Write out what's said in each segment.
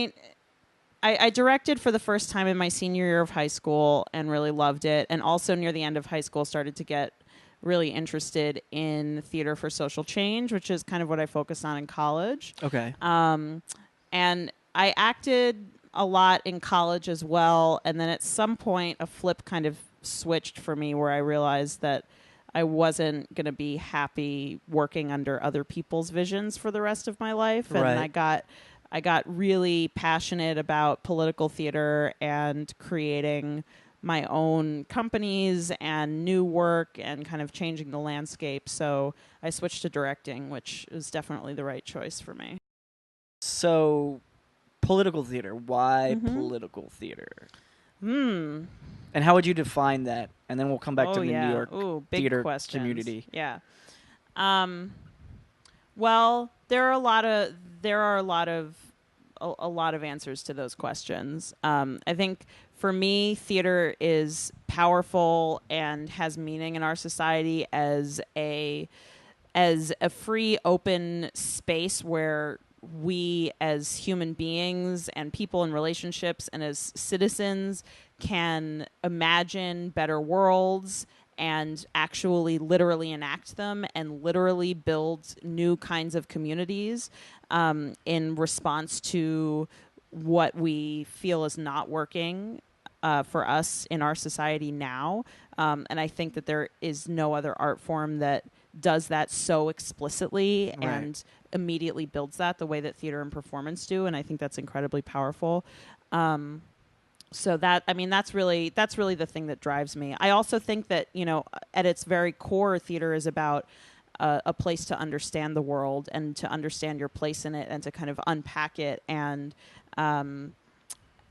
point, I directed for the first time in my senior year of high school and really loved it. And also near the end of high school started to get really interested in theater for social change, which is kind of what I focused on in college. Okay. And I acted a lot in college as well. And then at some point, a flip kind of switched for me where I realized that I wasn't going to be happy working under other people's visions for the rest of my life. And Right. I got really passionate about political theater and creating my own companies and new work and kind of changing the landscape. So I switched to directing, which is definitely the right choice for me. So, political theater. Why Mm-hmm. political theater? Hmm. And how would you define that? And then we'll come back to Oh the New yeah. York Ooh, big theater questions. community. Yeah. Um. Well, there are a lot of answers to those questions. I think for me, theater is powerful and has meaning in our society as a free, open space where we as human beings and people in relationships and as citizens can imagine better worlds and actually literally enact them and literally build new kinds of communities in response to what we feel is not working for us in our society now. And I think that there is no other art form that does that so explicitly Right. and immediately builds that the way that theater and performance do. And I think that's incredibly powerful. So that, I mean, that's really the thing that drives me. I also think that, you know, at its very core, theater is about a place to understand the world and to understand your place in it and to kind of unpack it um,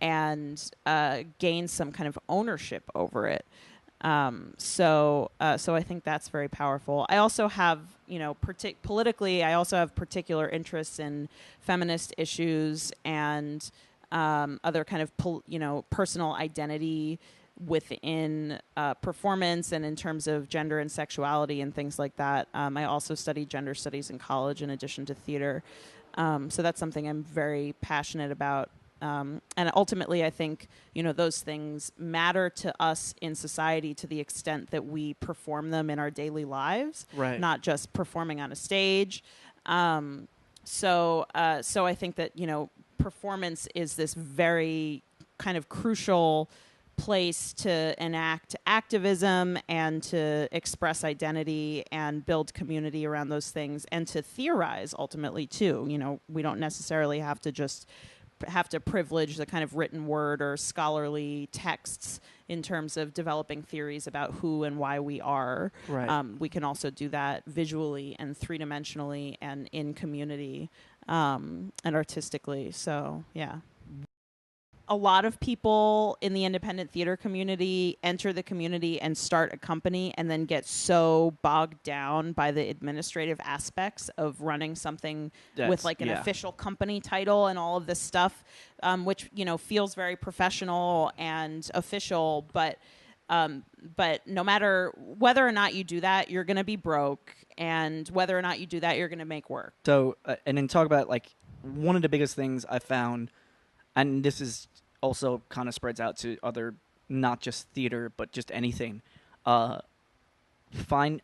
and gain some kind of ownership over it. So I think that's very powerful. I also have, you know, politically, I also have particular interests in feminist issues and other kind of, personal identity within performance and in terms of gender and sexuality and things like that. I also studied gender studies in college in addition to theater. So that's something I'm very passionate about. And ultimately, I think, you know, those things matter to us in society to the extent that we perform them in our daily lives, Right. not just performing on a stage. So I think that, you know, performance is this very kind of crucial place to enact activism and to express identity and build community around those things and to theorize ultimately too. You know, we don't necessarily have to privilege the kind of written word or scholarly texts in terms of developing theories about who and why we are. Right. We can also do that visually and three-dimensionally and in community and artistically. So, yeah. A lot of people in the independent theater community enter the community and start a company and then get so bogged down by the administrative aspects of running something with like an official company title and all of this stuff, which, you know, feels very professional and official, but no matter whether or not you do that, you're going to be broke, and whether or not you do that, you're going to make work. So, and then talk about, like, one of the biggest things I found, and this is also kind of spreads out to other, not just theater, but just anything. I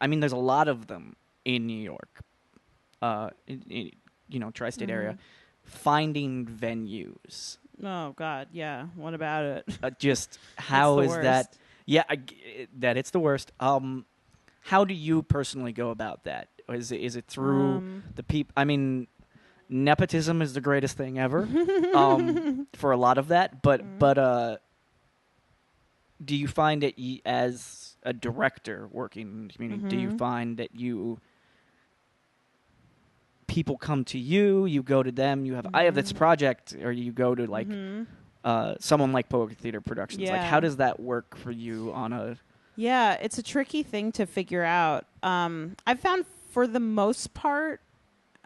mean, there's a lot of them in New York, you know, tri-state area. Finding venues. Oh God, yeah. What about it? Just how is worst. that? Yeah, that it's the worst. How do you personally go about that? Is it through the people? I mean, nepotism is the greatest thing ever for a lot of that. But do you find that as a director working in the community, do you find that people come to you, you go to them, you have I have this project, or you go to like someone like Poetry Theater Productions? Yeah. Like, how does that work for you on a? Yeah, it's a tricky thing to figure out. I've found for the most part,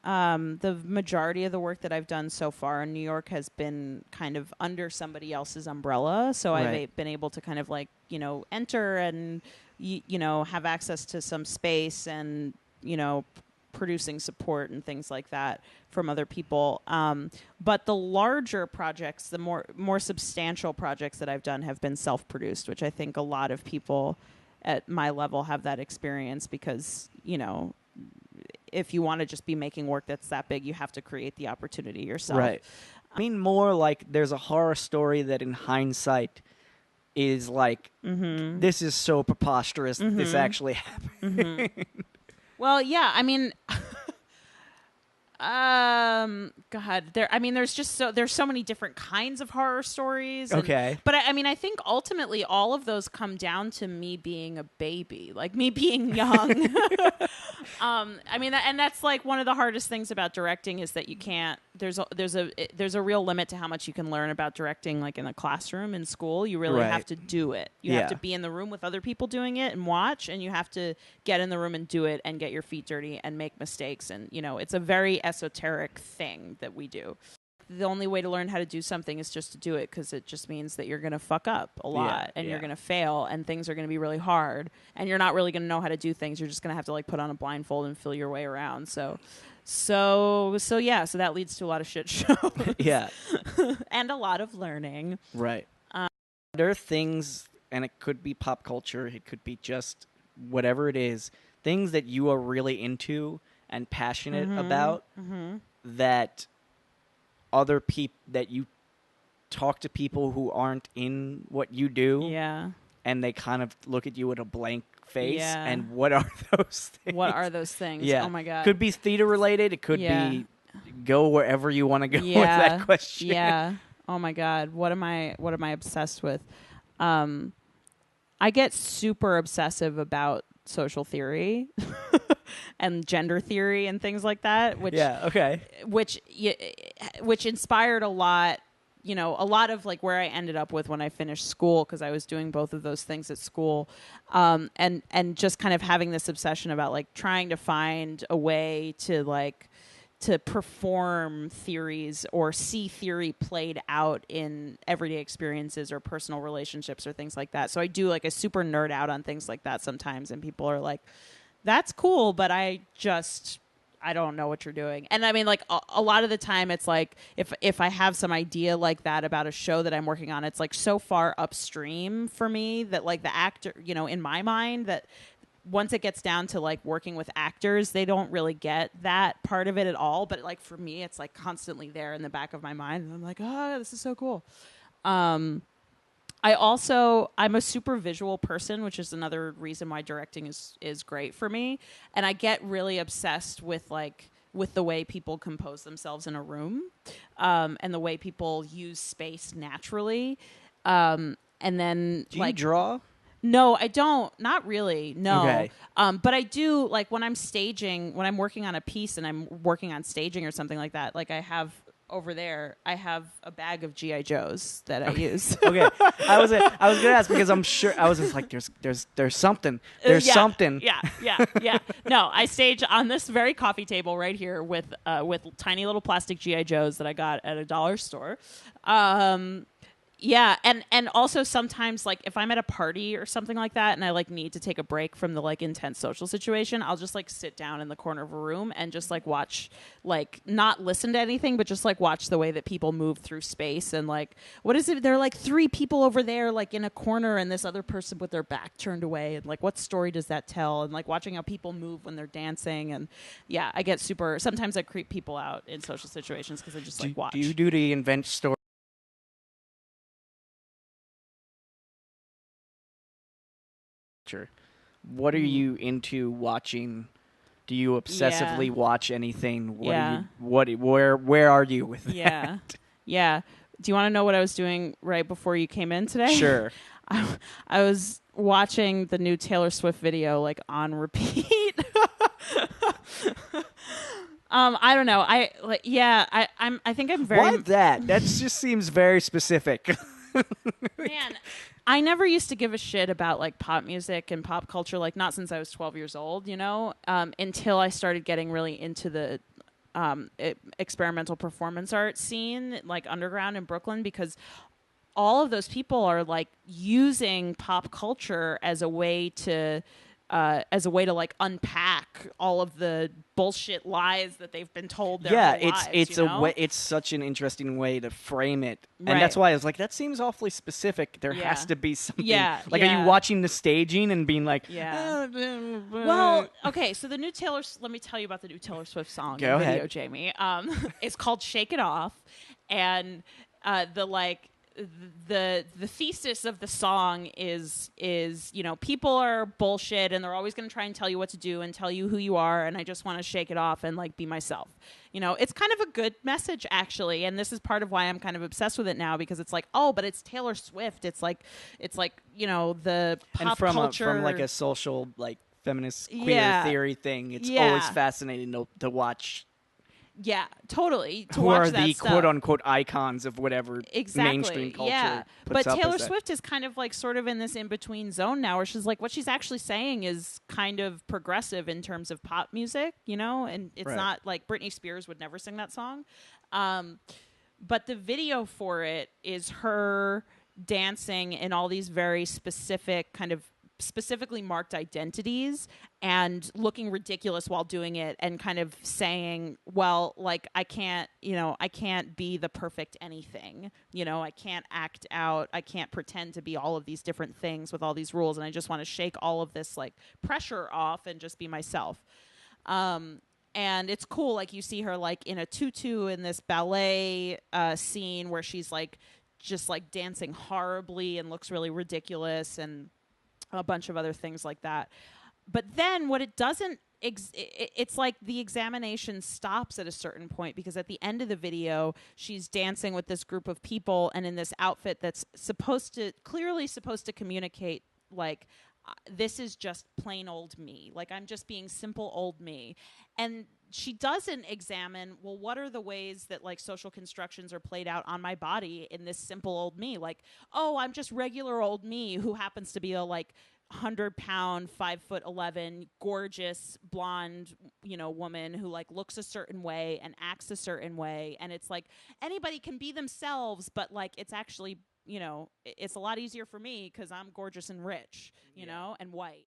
the majority of the work that I've done so far in New York has been kind of under somebody else's umbrella. So Right. I've been able to kind of like, you know, enter and, you know, have access to some space and, you know, producing support and things like that from other people. But the larger projects, the more substantial projects that I've done have been self-produced, which I think a lot of people at my level have that experience because, you know, if you want to just be making work that's that big, you have to create the opportunity yourself. Right. I mean, more like there's a horror story that in hindsight is like, this is so preposterous that this actually happened. Well, yeah, I mean, God, there's so many different kinds of horror stories. Okay. But I mean, I think ultimately all of those come down to me being a baby, like me being young. I mean, and that's like one of the hardest things about directing is that you can't. There's a real limit to how much you can learn about directing, like in a classroom in school. You really have to do it. You have to be in the room with other people doing it and watch, and you have to get in the room and do it and get your feet dirty and make mistakes. And you know, it's a very esoteric thing that we do. The only way to learn how to do something is just to do it, because it just means that you're going to fuck up a lot and you're going to fail and things are going to be really hard and you're not really going to know how to do things. You're just going to have to like put on a blindfold and feel your way around. So that leads to a lot of shit shows. Yeah. And a lot of learning. Right. There are things, and it could be pop culture, it could be just whatever it is, things that you are really into and passionate about that other people, that you talk to people who aren't in what you do. Yeah. And they kind of look at you with a blank face. Yeah. And what are those things? What are those things? Yeah. Oh my God. Could be theater related. It could be go wherever you want to go with that question. Yeah. Oh my God. What am I obsessed with? I get super obsessive about social theory and gender theory and things like that, which inspired a lot, you know, a lot of like where I ended up with when I finished school, because I was doing both of those things at school, and just kind of having this obsession about like trying to find a way to like to perform theories or see theory played out in everyday experiences or personal relationships or things like that. So I do like a super nerd out on things like that sometimes, and people are like, that's cool, but I don't know what you're doing. And I mean, like a lot of the time it's like if I have some idea like that about a show that I'm working on, it's like so far upstream for me that like the actor, you know, in my mind, that once it gets down to like working with actors, they don't really get that part of it at all. But like for me, it's like constantly there in the back of my mind. And I'm like, oh, this is so cool. I'm a super visual person, which is another reason why directing is great for me. And I get really obsessed with the way people compose themselves in a room, and the way people use space naturally. And then do you draw? No, I don't. Not really. No. Okay. But I do, like, when I'm working on a piece and I'm working on staging or something like that, like I have over there, I have a bag of G.I. Joes that I use. Okay. I was going to ask because I'm sure, I was just like, there's something. There's something. Yeah. No, I stage on this very coffee table right here with tiny little plastic G.I. Joes that I got at a dollar store. Yeah, and also sometimes, like, if I'm at a party or something like that and I, like, need to take a break from the, like, intense social situation, I'll just, like, sit down in the corner of a room and just, like, watch, like, not listen to anything, but just, like, watch the way that people move through space and, like, what is it? There are, like, 3 people over there, like, in a corner and this other person with their back turned away, and, like, what story does that tell? And, like, watching how people move when they're dancing, and, yeah, I get super... Sometimes I creep people out in social situations because I just, like, watch. Do you do the invent story? What are you into watching? Do you obsessively watch anything? Where are you with that? Yeah. Do you want to know what I was doing right before you came in today? Sure. I was watching the new Taylor Swift video, like, on repeat. I don't know. I think I'm very... Why that? That just seems very specific. Man, I never used to give a shit about, like, pop music and pop culture, like, not since I was 12 years old, you know, until I started getting really into the experimental performance art scene, like, underground in Brooklyn, because all of those people are, like, using pop culture as a way to as a way to like unpack all of the bullshit lies that they've been told their Yeah, whole it's lives, it's you a know? way. It's such an interesting way to frame it, and Right. that's why I was like, that seems awfully specific. There Yeah. has to be something. Yeah, Like, are you yeah. watching the staging and being like, Yeah. Well, okay, so the new let me tell you about the new Taylor Swift song Go and video, ahead. Jamie. It's called "Shake It Off," and the like the thesis of the song is people are bullshit and they're always going to try and tell you what to do and tell you who you are, and I just want to shake it off and like be myself. It's kind of a good message actually, and this is part of why I'm kind of obsessed with it now, because it's like, oh, but it's Taylor Swift. It's like the pop and from culture from like a social like feminist queer Yeah. theory thing, it's Yeah. always fascinating to watch Yeah, totally. To who watch are that the stuff. quote unquote icons of whatever Exactly. mainstream culture Yeah. puts But up Taylor as that. Swift is kind of like sort of in this in between zone now, where she's like, what she's actually saying is kind of progressive in terms of pop music, and it's Right. not like Britney Spears would never sing that song. But the video for it is her dancing in all these very specific kind of specifically marked identities and looking ridiculous while doing it, and kind of saying, well, like, I can't be the perfect anything. I can't act out, I can't pretend to be all of these different things with all these rules, and I just want to shake all of this like pressure off and just be myself. And it's cool, like you see her like in a tutu in this ballet scene where she's like just like dancing horribly and looks really ridiculous, and a bunch of other things like that. But then what it doesn't it's like the examination stops at a certain point, because at the end of the video she's dancing with this group of people and in this outfit that's clearly supposed to communicate like, this is just plain old me, like I'm just being simple old me. And she doesn't examine, well, what are the ways that like social constructions are played out on my body in this simple old me? Like, oh, I'm just regular old me who happens to be a like 100-pound, 5'11", gorgeous blonde, woman who like looks a certain way and acts a certain way. And it's like anybody can be themselves, but like it's actually, it's a lot easier for me because I'm gorgeous and rich, and white.